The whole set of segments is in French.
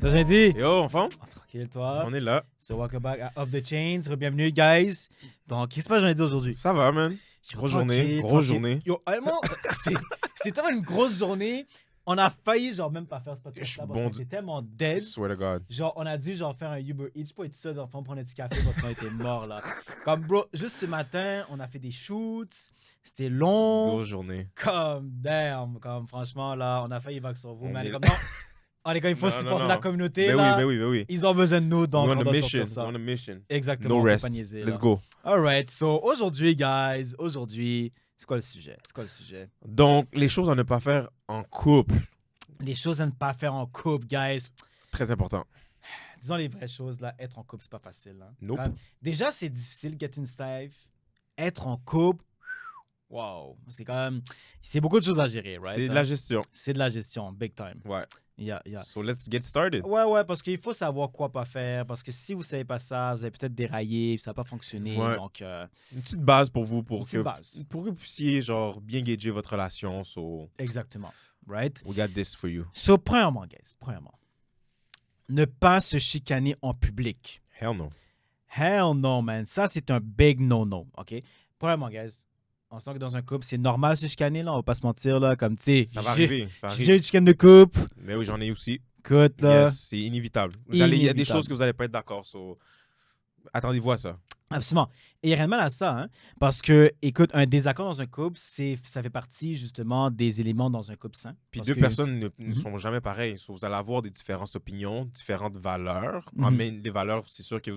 Ça, j'ai dit. Yo, enfant, Tranquille, toi. on est là. So, welcome back à Off the Chains. Bienvenue, guys. Donc, qu'est-ce que j'ai dit aujourd'hui? Ça va, man. Grosse journée, grosse journée. Yo, honnêtement, c'est tellement une grosse journée. On a failli, genre, même pas faire ce Je podcast suis là bon parce que du- c'est tellement dead. Swear to God. Genre, on a dû, genre, faire un Uber Eats pour être seul, enfin, prendre un petit café parce qu'on était morts, là. Comme, bro, juste ce matin, on a fait des shoots. C'était long. Grosse journée. Comme, damn. Comme, franchement, là, on a failli vax sur vous. On Mais on est est là. comme, non. On est comme, il faut Non, supporter non, la non. communauté, Ben là. oui, ben oui. Ils ont besoin de nous, donc We're on on a doit mission. sortir ça. We're on a mission. Exactement. No on peut rest. pas niaiser, Let's là. go. Alright, so aujourd'hui, guys, c'est quoi le sujet? Donc, les choses à ne pas faire en couple. Les choses à ne pas faire en couple, guys. Très important. Disons les vraies choses, là, être en couple, c'est pas facile. Hein. Nope. Déjà, c'est difficile, get in safe. Être en couple, wow, c'est quand même, c'est beaucoup de choses à gérer, right? C'est de la gestion. C'est de la gestion, big time. Ouais. Yeah. So, let's get started. Ouais, parce qu'il faut savoir quoi pas faire, parce que si vous savez pas ça, vous allez peut-être dérailler, ça va pas fonctionner, Ouais. donc Une petite base pour vous, une pour petite base. que vous puissiez, genre, bien gager votre relation. So, Exactement, right? we got this for you. So, premièrement, guys, ne pas se chicaner en public. Hell no. Hell no, man. Ça, c'est un big no-no, OK? Premièrement, guys, on sent que dans un couple, c'est normal de se chicaner, là. On va pas se mentir, là. Comme, tu sais, Ça va arriver. Ça j'ai arrive. une chicane de couple. Mais oui, j'en ai aussi. Écoute, là. Yes, c'est inévitable. Il y a des Inévitable. choses que vous n'allez pas être d'accord. So, attendez-vous à ça. Absolument. Et il n'y a rien de mal à ça, hein? Parce que, écoute, un désaccord dans un couple, ça fait partie, justement, des éléments dans un couple sain. Puis Parce deux que- personnes ne Mhm. sont jamais pareilles. So, vous allez avoir des différentes opinions, différentes valeurs. Mhm. Mais les valeurs, c'est sûr que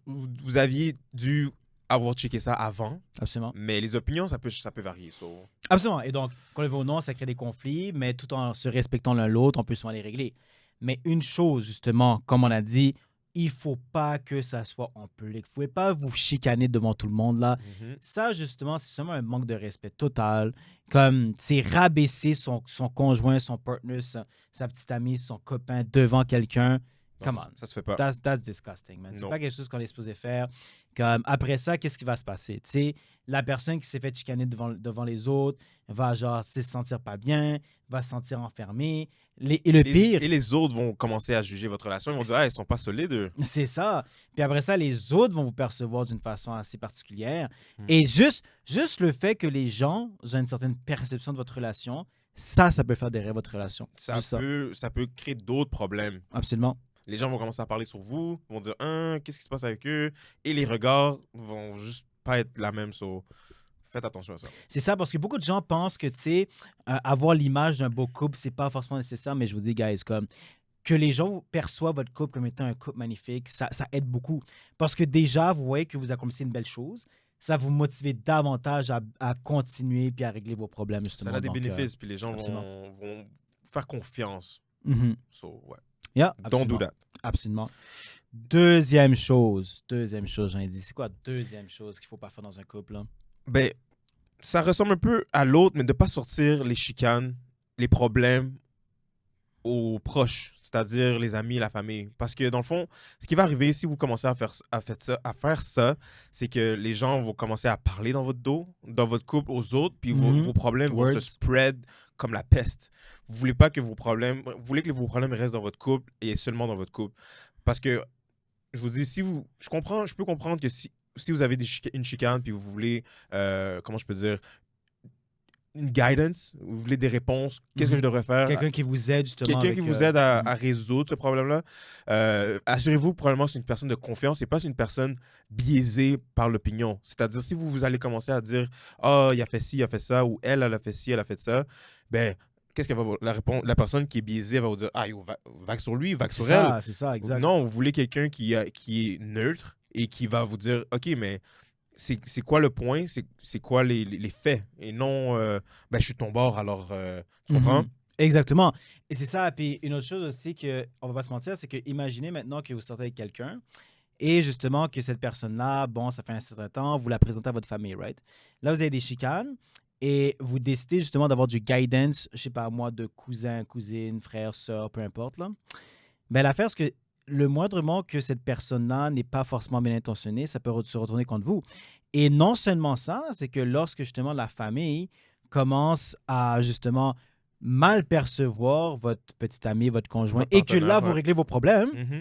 vous aviez dû avoir checké ça avant. Absolument. Mais les opinions, ça peut varier. So, Absolument. Et donc, qu'on le veut ou non, ça crée des conflits, mais tout en se respectant l'un l'autre, on peut souvent les régler. Mais une chose, justement, comme on a dit, il faut pas que ça soit en public. Vous pouvez pas vous chicaner devant tout le monde, là. Ça, justement, c'est seulement un manque de respect total. Comme, c'est rabaisser son conjoint, son partner, sa petite amie, son copain devant quelqu'un. Come non, on. ça se fait pas. That's disgusting, man. C'est Non. pas quelque chose qu'on est supposé faire. Comme, après ça, qu'est-ce qui va se passer? Tu sais, la personne qui s'est fait chicaner devant les autres va, genre, se sentir pas bien, va se sentir enfermée. Et le pire, Et les autres vont commencer à juger votre relation. Ils vont dire, ah, ils sont pas solides. eux. c'est ça. Puis après ça, les autres vont vous percevoir d'une façon assez particulière. Hmm. Et juste le fait que les gens ont une certaine perception de votre relation, ça peut faire dérailler votre relation. Ça Juste peut créer d'autres problèmes. Absolument. Les gens vont commencer à parler sur vous, vont dire qu'est-ce qui se passe avec eux, et les regards vont juste pas être la même. So, faites attention à ça. C'est ça, parce que beaucoup de gens pensent que, tu sais, avoir l'image d'un beau couple, c'est pas forcément nécessaire, mais je vous dis, guys, comme que les gens perçoivent votre couple comme étant un couple magnifique, ça aide beaucoup. Parce que déjà, vous voyez que vous accomplissez une belle chose, ça vous motive davantage à continuer puis à régler vos problèmes, justement. Ça a des Donc, bénéfices, puis les gens absolument. vont faire confiance. Mhm. So, ouais. Yeah, Don't do absolument. that. Absolument. Deuxième chose, j'en ai dit. C'est quoi la deuxième chose qu'il faut pas faire dans un couple? Là? Ben, ça ressemble un peu à l'autre, mais de pas sortir les chicanes, les problèmes aux proches, c'est-à-dire les amis, la famille. Parce que dans le fond, ce qui va arriver si vous commencez à faire ça, c'est que les gens vont commencer à parler dans votre dos, dans votre couple aux autres, puis Mhm. vos problèmes vont se Words. spread comme la peste. Vous voulez pas que vos problèmes restent dans votre couple et seulement dans votre couple. Parce que, je vous dis, je peux comprendre que si vous avez une chicane, puis vous voulez, comment je peux dire, une guidance, vous voulez des réponses, qu'est-ce que je devrais faire? Quelqu'un qui vous aide, justement. Quelqu'un qui avec, vous aide à résoudre ce problème-là. Assurez-vous probablement que c'est une personne de confiance et pas c'est une personne biaisée par l'opinion. C'est-à-dire, si vous allez commencer à dire « Ah, il a fait ci, il a fait ça » ou « Elle a fait ci, elle a fait ça », ben, qu'est-ce qu'elle va la personne qui est biaisée va vous dire « Ah, vague sur lui, vague sur elle. » C'est ça, exact. Non, vous voulez quelqu'un qui est neutre et qui va vous dire « OK, mais c'est quoi le point? C'est quoi les faits? Et non, ben, je suis de ton bord, alors tu comprends? Mhm. Exactement. Et c'est ça. Puis une autre chose aussi qu'on va pas se mentir, c'est que imaginez maintenant que vous sortez avec quelqu'un et justement que cette personne-là, bon, ça fait un certain temps, vous la présentez à votre famille, right? Là, vous avez des chicanes et vous décidez justement d'avoir du guidance, je sais pas moi, de cousin, cousine, frère, sœur, peu importe, là. Ben, l'affaire, c'est que le moindrement que cette personne-là n'est pas forcément bien intentionnée, ça peut se retourner contre vous. Et non seulement ça, c'est que lorsque justement la famille commence à justement mal percevoir votre petit ami, votre conjoint, Votre et que là, partenaire, vous ouais. réglez vos problèmes, Mhm.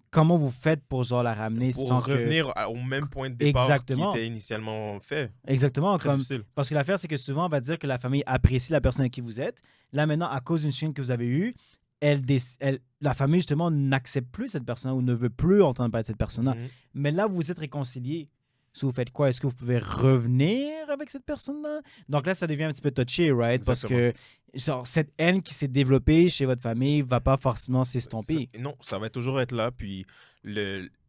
comment vous faites pour genre la ramener Pour sans que... revenir au même point de départ Exactement. qui était initialement fait. Exactement. Très difficile. Parce que l'affaire, c'est que souvent, on va dire que la famille apprécie la personne avec qui vous êtes. Là, maintenant, à cause d'une chicane que vous avez eue, la famille, justement, n'accepte plus cette personne ou ne veut plus entendre parler de cette personne-là. Mhm. Mais là, vous vous êtes réconciliés. Si vous faites quoi? Est-ce que vous pouvez revenir avec cette personne-là? Donc là, ça devient un petit peu touché, right? Parce que genre, cette haine qui s'est développée chez votre famille va pas forcément s'estomper. Non, ça va toujours être là, puis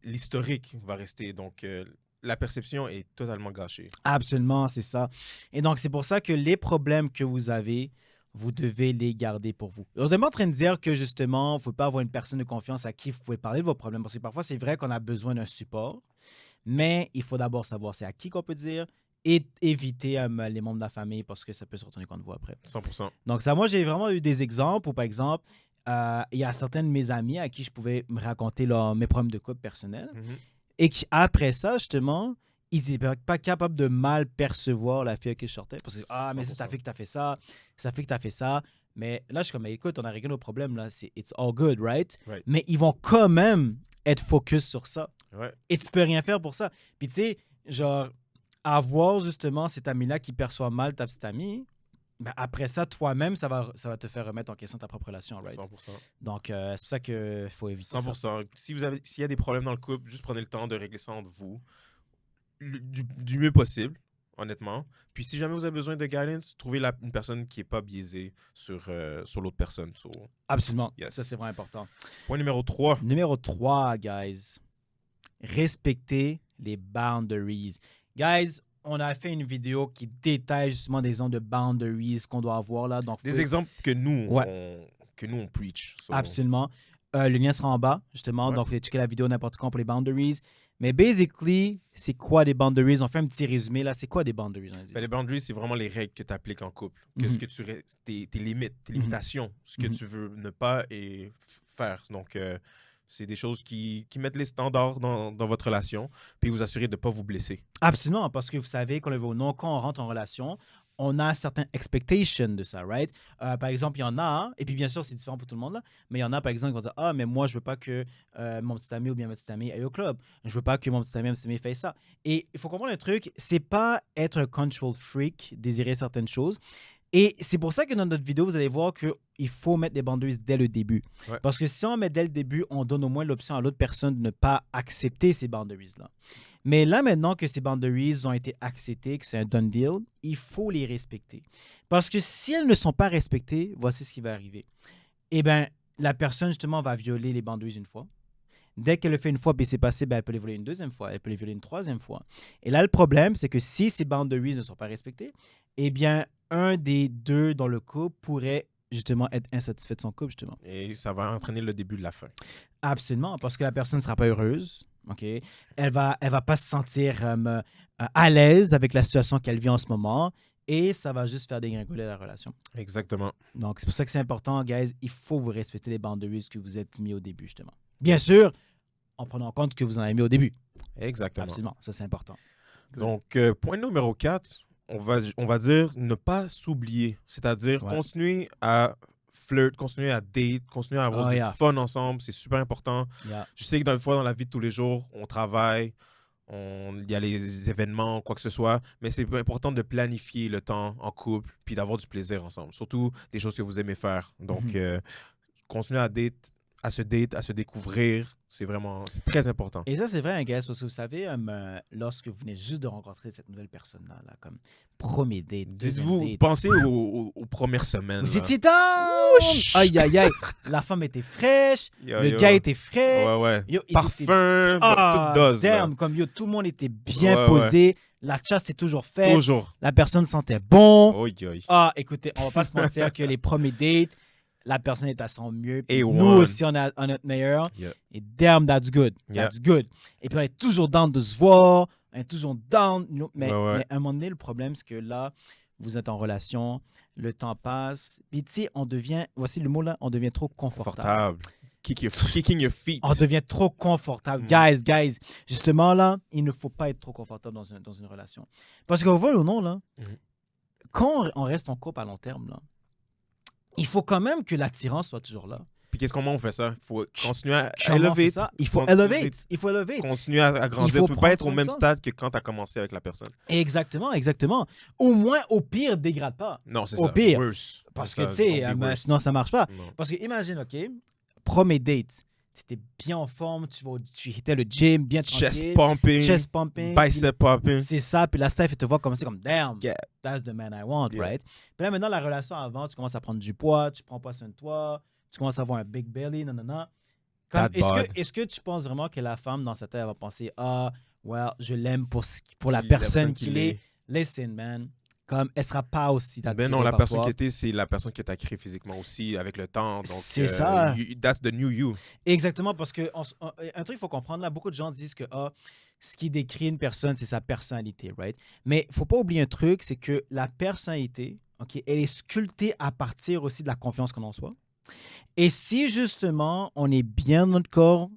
l'historique va rester. Donc, la perception est totalement gâchée. Absolument, c'est ça. Et donc, c'est pour ça que les problèmes que vous avez, vous devez les garder pour vous. On n'est pas en train de dire que, justement, il ne faut pas avoir une personne de confiance à qui vous pouvez parler de vos problèmes, parce que parfois, c'est vrai qu'on a besoin d'un support, mais il faut d'abord savoir c'est à qui qu'on peut dire et éviter les membres de la famille parce que ça peut se retourner contre vous après. 100%. Donc, ça, moi, j'ai vraiment eu des exemples où, par exemple, il y a certains de mes amis à qui je pouvais me raconter mes problèmes de couple personnels. Mhm. Et qu'après ça, justement, ils n'étaient pas capables de mal percevoir la fille à qui je sortais. Parce que, mais c'est ta 100%. fille que t'as fait ça, c'est ta fille que t'as fait ça. Mais là, je suis comme, écoute, on a réglé nos problèmes, là, it's all good, right? Right. Mais ils vont quand même être focus sur ça. Ouais. Et tu peux rien faire pour ça. Puis tu sais, genre, avoir justement cet ami-là qui perçoit mal ta petite amie, ben après ça, toi-même, ça va te faire remettre en question ta propre relation, right? 100%. Donc, c'est pour ça qu'il faut éviter ça. 100%. S'il y a des problèmes dans le couple, juste prenez le temps de régler ça entre vous du mieux possible, honnêtement. Puis si jamais vous avez besoin de guidance, trouvez une personne qui n'est pas biaisée sur l'autre personne. So, Absolument. Yes. Ça, c'est vraiment important. point numéro 3. Numéro 3, guys. Respectez les boundaries. Guys, on a fait une vidéo qui détaille justement des zones de boundaries qu'on doit avoir là. Donc, Des exemples que nous, Ouais. on preach. So, Absolument. Le lien sera en bas, justement. Ouais. Donc, vous pouvez checker la vidéo n'importe quand pour les boundaries. Mais basically, c'est quoi des boundaries? On fait un petit résumé là. C'est quoi des boundaries? On a dit? Ben, les boundaries, c'est vraiment les règles que tu appliques en couple. Que Mhm. ce que tes limites, tes limitations, ce que Mhm. tu veux ne pas faire. Donc, c'est des choses qui mettent les standards dans votre relation, puis vous assurer de ne pas vous blesser. Absolument, parce que vous savez, qu'on le veut ou non, quand on rentre en relation, on a certaines expectations de ça, right? Par exemple, il y en a, et puis bien sûr, c'est différent pour tout le monde, là, mais il y en a, par exemple, qui vont dire, ah, mais moi, je veux pas que mon petit ami ou bien ma petite amie aille au club. Je veux pas que mon petit ami ou ma petite amie fasse ça. Et il faut comprendre un truc, c'est pas être un control freak, désirer certaines choses. Et c'est pour ça que dans notre vidéo, vous allez voir qu'il faut mettre des boundaries dès le début. Ouais. Parce que si on met dès le début, on donne au moins l'option à l'autre personne de ne pas accepter ces boundaries-là. Mais là, maintenant que ces boundaries ont été acceptées, que c'est un done deal, il faut les respecter. Parce que si elles ne sont pas respectées, voici ce qui va arriver. Eh bien, la personne, justement, va violer les boundaries une fois. Dès qu'elle le fait une fois, puis c'est passé, ben, elle peut les violer une deuxième fois, elle peut les violer une troisième fois. Et là, le problème, c'est que si ces boundaries ne sont pas respectées, eh bien, un des deux dans le couple pourrait justement être insatisfait de son couple, justement. Et ça va entraîner le début de la fin. Absolument, parce que la personne ne sera pas heureuse. OK? Elle va pas se sentir à l'aise avec la situation qu'elle vit en ce moment et ça va juste faire dégringoler la relation. Exactement. Donc, c'est pour ça que c'est important, guys. Il faut vous respecter les boundaries que vous êtes mis au début, justement. Bien sûr, en prenant en compte que vous en avez mis au début. Exactement. Absolument, ça c'est important. Good. Donc, point numéro 4, on va dire ne pas s'oublier. C'est-à-dire Ouais. continuer à flirt, continuer à date, continuer à avoir Oh, du yeah. fun ensemble. C'est super important. Yeah. Je sais que dans la vie de tous les jours, on travaille, il y a les événements, quoi que ce soit, mais c'est important de planifier le temps en couple puis d'avoir du plaisir ensemble. Surtout des choses que vous aimez faire. Donc, continuer à se découvrir, c'est très important. Et ça, c'est vrai, hein, guys, parce que vous savez, lorsque vous venez juste de rencontrer cette nouvelle personne-là, là, comme premier date, deuxième Dites-vous, date, pensez aux premières semaines. vous là. étiez down! Aïe, aïe, aïe. La femme était fraîche, Yo, le yo. gars était frais. Ouais, ouais. Yo, ils étaient- Parfum, Ah, tout dose. là. damn, comme yo, tout le monde était bien Ouais, posé. La chasse s'est toujours faite. Toujours. La personne sentait bon. Oi, oi. Ah, écoutez, on va pas se mentir que les premiers dates, la personne est à son mieux. Puis A1. nous aussi, on est à notre meilleur. Yeah. Et damn, that's good. Yeah. That's good. Et puis, on est toujours down de se voir. On est toujours down. Mais, Ouais, ouais. mais à un moment donné, le problème, c'est que là, vous êtes en relation, le temps passe. Puis, tu sais, on devient, voici le mot là, on devient trop confortable. Confortable. Kicking your feet. On devient trop confortable. Mm. Guys, justement, là, il ne faut pas être trop confortable dans une relation. Parce qu'on veut ou non, là, Mhm. quand on reste en couple à long terme, là, il faut quand même que l'attirance soit toujours là. Puis comment on fait ça? Il faut continuer à Comment on fait elevate. ça? Il faut elevate. Il faut elevate. Continuer à grandir. faut Tu peux prendre pas être soin au de même ça. stade que quand tu as commencé avec la personne. Exactement, exactement. Au moins, au pire, dégrade pas. Non, c'est Au ça. pire. Worse. Parce C'est que, ça, tu sais, don't be worse. sinon, ça marche pas. Non. Parce que imagine, OK, premier date, tu étais bien en forme, tu étais le gym, bien Chest tranquille. pumping. Chest pumping. Bicep pumping. C'est ça, puis la staff, elle te voit comme ça, comme damn, Yeah. that's the man I want, Yeah. right? Puis là, maintenant, la relation avance, tu commences à prendre du poids, tu prends pas soin de toi, tu commences à avoir un big belly, non. That bod. Est-ce que tu penses vraiment que la femme, dans sa tête, elle va penser, ah, well, je l'aime pour la La personne qu'il est. Listen, man, comme, elle sera pas aussi attirée Ben non, la par personne toi. qui était, c'est la personne que tu as créée physiquement aussi avec le temps. Donc, C'est ça. That's the new you. Exactement, parce que un truc qu'il faut comprendre, là, beaucoup de gens disent que ce qui décrit une personne, c'est sa personnalité, right? Mais il ne faut pas oublier un truc, c'est que la personnalité, ok, elle est sculptée à partir aussi de la confiance qu'on en soi. Et si justement, on est bien dans notre corps,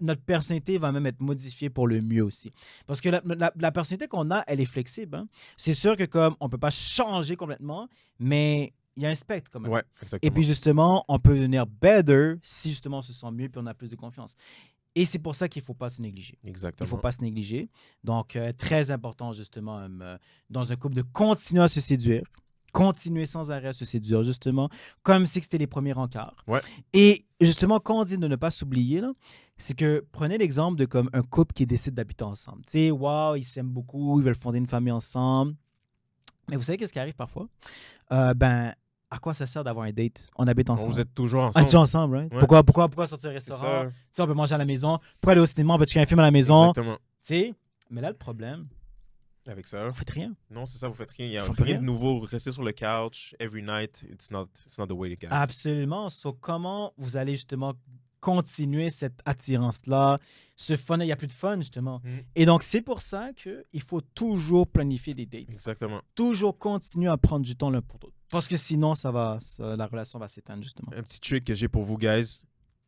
notre personnalité va même être modifiée pour le mieux aussi. Parce que la personnalité qu'on a, elle est flexible. Hein? C'est sûr que comme on ne peut pas changer complètement, mais il y a un spectre quand même. Ouais, exactement. Et puis justement, on peut devenir better si justement on se sent mieux et on a plus de confiance. Et c'est pour ça qu'il ne faut pas se négliger. Exactement. Il ne faut pas se négliger. Donc, très important justement dans un couple de continuer à se séduire. Continuer sans arrêt à se séduire, justement, comme si c'était les premiers rencarts. Ouais. Et justement, quand on dit de ne pas s'oublier, là, c'est que prenez l'exemple de comme un couple qui décide d'habiter ensemble. Tu sais, wow, ils s'aiment beaucoup, ils veulent fonder une famille ensemble. Mais vous savez qu'est-ce qui arrive parfois? À quoi ça sert d'avoir un date? On habite ensemble. Vous êtes toujours Ah, ensemble. tu es ensemble, right? Ouais. Pourquoi sortir au C'est restaurant? ça. Tu sais, on peut manger à la maison. Pourquoi aller au cinéma? On peut checker un film à la maison. Exactement. Tu sais, mais là, le problème, Avec ça. vous faites rien. Non, c'est ça, vous faites rien. Il y a Faut rien rien. de nouveau. Rester sur le couch every night, it's not the way, guys. Absolument. So, comment vous allez justement continuer cette attirance-là, ce fun? Il n'y a plus de fun, justement. Mm. Et donc, c'est pour ça qu'il faut toujours planifier des dates. Exactement. Toujours continuer à prendre du temps l'un pour l'autre. Parce que sinon, la relation va s'éteindre, justement. Un petit trick que j'ai pour vous, guys.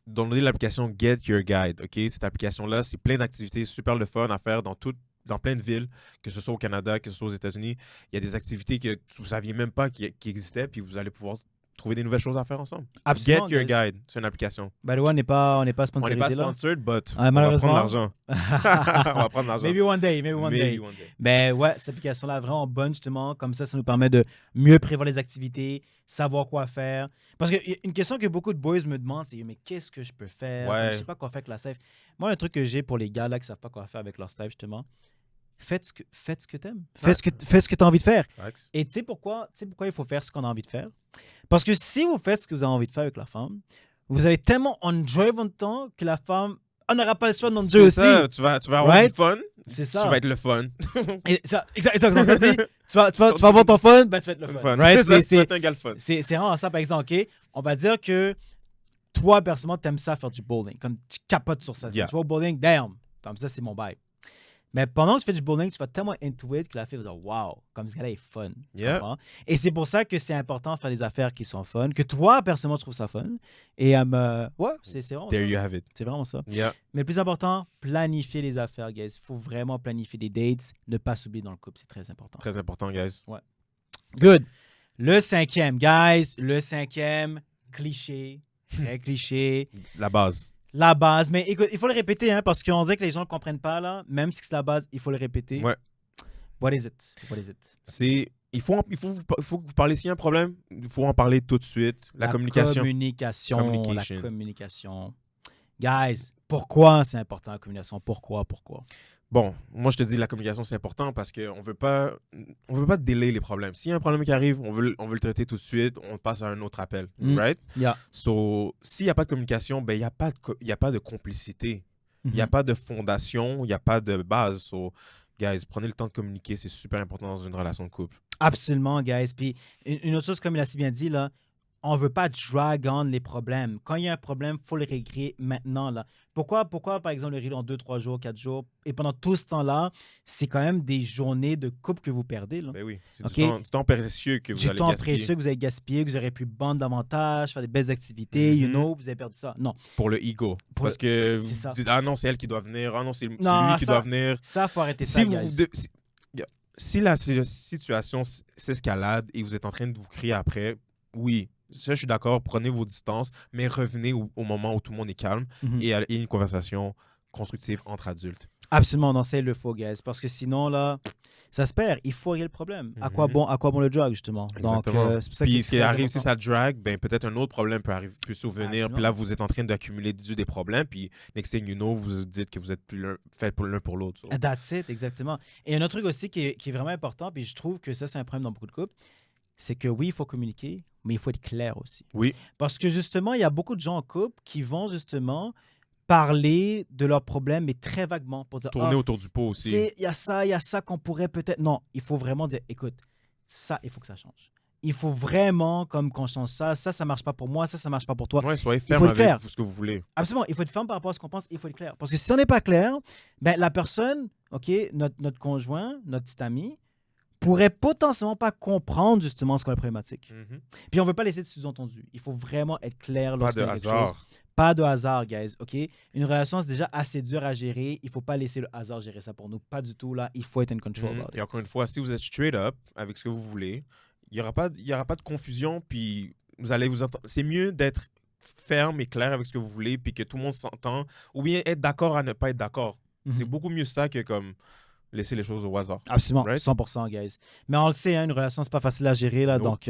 Downloadez l'application Get Your Guide. OK? Cette application-là, c'est plein d'activités super le fun à faire dans plein de villes, que ce soit au Canada, que ce soit aux États-Unis. Il y a des activités que vous ne saviez même pas qui existaient, puis vous allez pouvoir trouver des nouvelles choses à faire ensemble. Absolument, Get Your guys. Guide, c'est une application. By the way, on n'est pas On n'est sponsorisé pas là. sponsored, but Ah, on va malheureusement. prendre l'argent. On va prendre l'argent. Maybe one day, maybe one day. Maybe one day. Ben ouais, cette application-là est vraiment bonne, justement. Comme ça nous permet de mieux prévoir les activités, savoir quoi faire. Parce qu'une question que beaucoup de boys me demandent, c'est mais qu'est-ce que je peux faire? Ouais. Je sais pas quoi faire avec la staff. Moi, un truc que j'ai pour les gars là qui savent pas quoi faire avec leur staff, justement, faites ce que tu aimes. Ouais. Faites ce que tu as envie de faire. Facts. Et tu sais pourquoi il faut faire ce qu'on a envie de faire? Parce que si vous faites ce que vous avez envie de faire avec la femme, vous allez tellement enjoy votre temps que la femme on n'aura pas le choix d'enjoy aussi. Ça, tu vas avoir Right? du fun. C'est ça. Tu vas être le fun. Et ça, exactement. Quand tu dis, tu vas avoir ton fun, ben tu vas être le fun. Right? C'est ça, tu vas C'est être un gars le fun. vraiment ça, par exemple. OK, on va dire que toi, personnellement, tu aimes ça faire du bowling. Comme tu capotes sur ça. Yeah. Tu vas au bowling, damn. Comme ça, c'est mon bail. Mais pendant que tu fais du bowling, tu vas tellement into it que la fille va dire wow, comme ce gars-là est fun. Tu Yeah. comprends? Et c'est pour ça que c'est important de faire des affaires qui sont fun, que toi, personnellement, tu trouves ça fun. Et ouais, c'est vraiment There ça. you have it. C'est vraiment ça. Yeah. Mais le plus important, planifier les affaires, guys. Il faut vraiment planifier des dates, ne pas s'oublier dans le couple. C'est très important. Très important, guys. Good. Le cinquième, guys. Le cinquième, cliché. Très cliché. La base. La base. Mais écoute, il faut le répéter, hein, parce qu'on dirait que les gens ne comprennent pas, là. Même si c'est la base, il faut le répéter. Ouais. What is it? What is it? Il faut que vous parlez. S'il y a un problème, il faut en parler tout de suite. La communication. La communication. Guys, pourquoi c'est important la communication? Pourquoi? Bon, moi je te dis la communication c'est important parce qu'on veut pas délai les problèmes. S'il y a un problème qui arrive, on veut le traiter tout de suite, on passe à un autre appel, right? Yeah. So, s'il n'y a pas de communication, ben il y a pas de complicité, il n'y a pas de fondation, il n'y a pas de base. So, guys, prenez le temps de communiquer, c'est super important dans une relation de couple. Absolument, guys. Puis une autre chose, comme il a si bien dit, là, on ne veut pas drag on les problèmes. Quand il y a un problème, il faut le régler maintenant. Là. Pourquoi, par exemple, le régler en 2, 3 jours, 4 jours? Et pendant tout ce temps-là, c'est quand même des journées de couple que vous perdez. Là. Ben oui, c'est Ok. du temps précieux que vous Du allez temps gaspiller précieux que vous avez gaspillé, que vous aurez pu bande davantage, faire des belles activités, you Mhm. know, vous avez perdu ça. Non, pour le ego. Pour Parce que c'est ça. vous dites, ah non, c'est elle qui doit venir, ah non, c'est lui Non, qui ça- doit venir. ça, il faut arrêter Si, ça, vous, guys. si la situation s'escalade et vous êtes en train de vous crier après, oui, Ça, je suis d'accord, prenez vos distances, mais revenez au moment où tout le monde est calme Mhm. et ayez une conversation constructive entre adultes. Absolument, non, c'est le faux, guys. Parce que sinon, là, ça se perd. Il faut régler le problème. À quoi Mhm. bon le drug, justement? Donc, Exactement. c'est pour ça que Puis c'est ce qui très arrive, si important. ça drag, ben peut-être un autre problème peut survenir. Puis Absolument. là, vous êtes en train d'accumuler des problèmes. Puis next thing you know, vous dites que vous êtes plus fait pour l'un pour l'autre. So. That's it, exactement. Et un autre truc aussi qui est vraiment important, puis je trouve que ça, c'est un problème dans beaucoup de couples, c'est que oui, il faut communiquer, mais il faut être clair aussi. Oui, Parce que justement, il y a beaucoup de gens en couple qui vont justement parler de leurs problèmes, mais très vaguement, pour dire, tourner autour du pot aussi. il y a ça qu'on pourrait peut-être... Non, il faut vraiment dire, écoute, ça, il faut que ça change. Il faut vraiment, comme qu'on change ça marche pas pour moi, ça marche pas pour toi. Ouais, soyez faut ferme être avec clair. ce que vous voulez. Absolument, il faut être ferme par rapport à ce qu'on pense, il faut être clair. Parce que si on n'est pas clair, ben, la personne, OK, notre conjoint, notre petit ami, pourrait potentiellement pas comprendre justement ce qu'est la problématique. Mhm. Puis on veut pas laisser de sous-entendu. Il faut vraiment être clair Pas lorsqu'il de y a quelque chose. hasard. Pas de hasard, guys, OK? Une relation, c'est déjà assez dur à gérer. Il faut pas laisser le hasard gérer ça pour nous. Pas du tout, là. Il faut être in control. Mhm. about it. Et encore une fois, si vous êtes straight up avec ce que vous voulez, il n'y aura pas de confusion. Puis vous allez vous entendre. C'est mieux d'être ferme et clair avec ce que vous voulez, puis que tout le monde s'entend, ou bien être d'accord à ne pas être d'accord. C'est Mhm. beaucoup mieux ça que comme laisser les choses au hasard. Absolument, Right? 100%, guys. Mais on le sait, hein, une relation, c'est pas facile à gérer, là. No. Donc,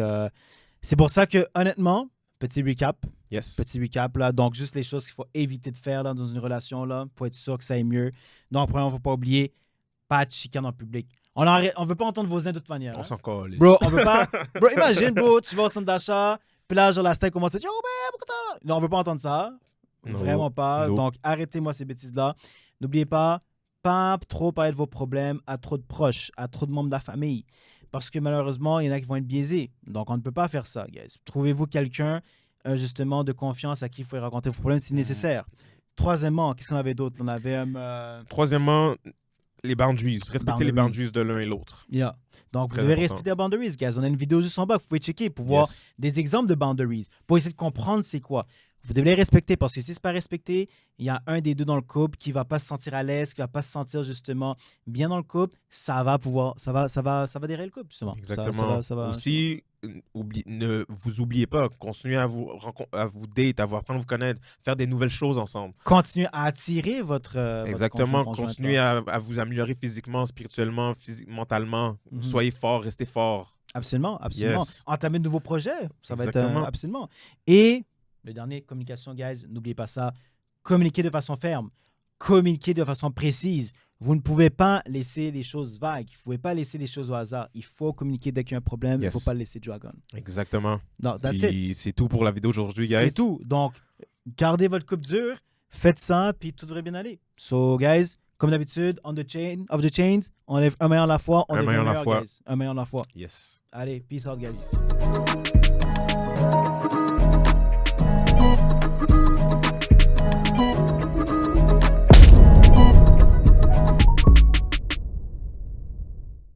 c'est pour ça que, honnêtement, petit recap, là. Donc, juste les choses qu'il faut éviter de faire là, dans une relation, là, pour être sûr que ça aille mieux. Donc, premièrement, il ne faut pas oublier, pas de chicane en public. On veut pas entendre vos ailes de toute manière. On hein. s'en calisse. Bro, on veut pas. Bro, imagine, bro, tu vas au centre d'achat, puis là, genre, la stack commence à dire, oh, man, pourquoi t'as. Non, on veut pas entendre ça. No. Vraiment pas. No. Donc, arrêtez-moi ces bêtises-là. N'oubliez pas trop parler de vos problèmes à trop de proches, à trop de membres de la famille. Parce que malheureusement, il y en a qui vont être biaisés. Donc, on ne peut pas faire ça, guys. Trouvez-vous quelqu'un, justement, de confiance à qui il faut raconter vos problèmes si nécessaire. Troisièmement, qu'est-ce qu'on avait d'autre? On avait... Troisièmement, les boundaries. Respectez les Boundaries. boundaries de l'un et l'autre. Yeah. Donc, vous Très devez important. respecter les boundaries, guys. On a une vidéo juste en bas que vous pouvez checker pour voir Yes. des exemples de boundaries, pour essayer de comprendre c'est quoi. Vous devez les respecter parce que si ce n'est pas respecté, il y a un des deux dans le couple qui ne va pas se sentir à l'aise, qui ne va pas se sentir justement bien dans le couple. Ça va dérailler le couple, justement. Exactement. Aussi, ne vous oubliez pas. Continuez à vous date, à vous apprendre à vous connaître, faire des nouvelles choses ensemble. Continuez à attirer votre Exactement. conjoint, Continuez à vous améliorer physiquement, spirituellement, mentalement. Mhm. Soyez fort, restez fort. Absolument. Yes. Entamer de nouveaux projets, ça va être Exactement. absolument. Et le dernier, communication, guys, n'oubliez pas ça. Communiquez de façon ferme. Communiquez de façon précise. Vous ne pouvez pas laisser les choses vagues. Vous ne pouvez pas laisser les choses au hasard. Il faut communiquer dès qu'il y a un problème. Il ne Yes. faut pas le laisser drag on. Exactement. Non, that's it. Puis c'est tout pour la vidéo d'aujourd'hui, guys. C'est tout. Donc, gardez votre coupe dure. Faites ça, puis tout devrait bien aller. So, guys, comme d'habitude, on the chain of the chains, on lève un maillon à la fois. On Un devient maillon à la meilleur, fois. guys. Un maillon à la fois. Yes. Allez, peace out, guys.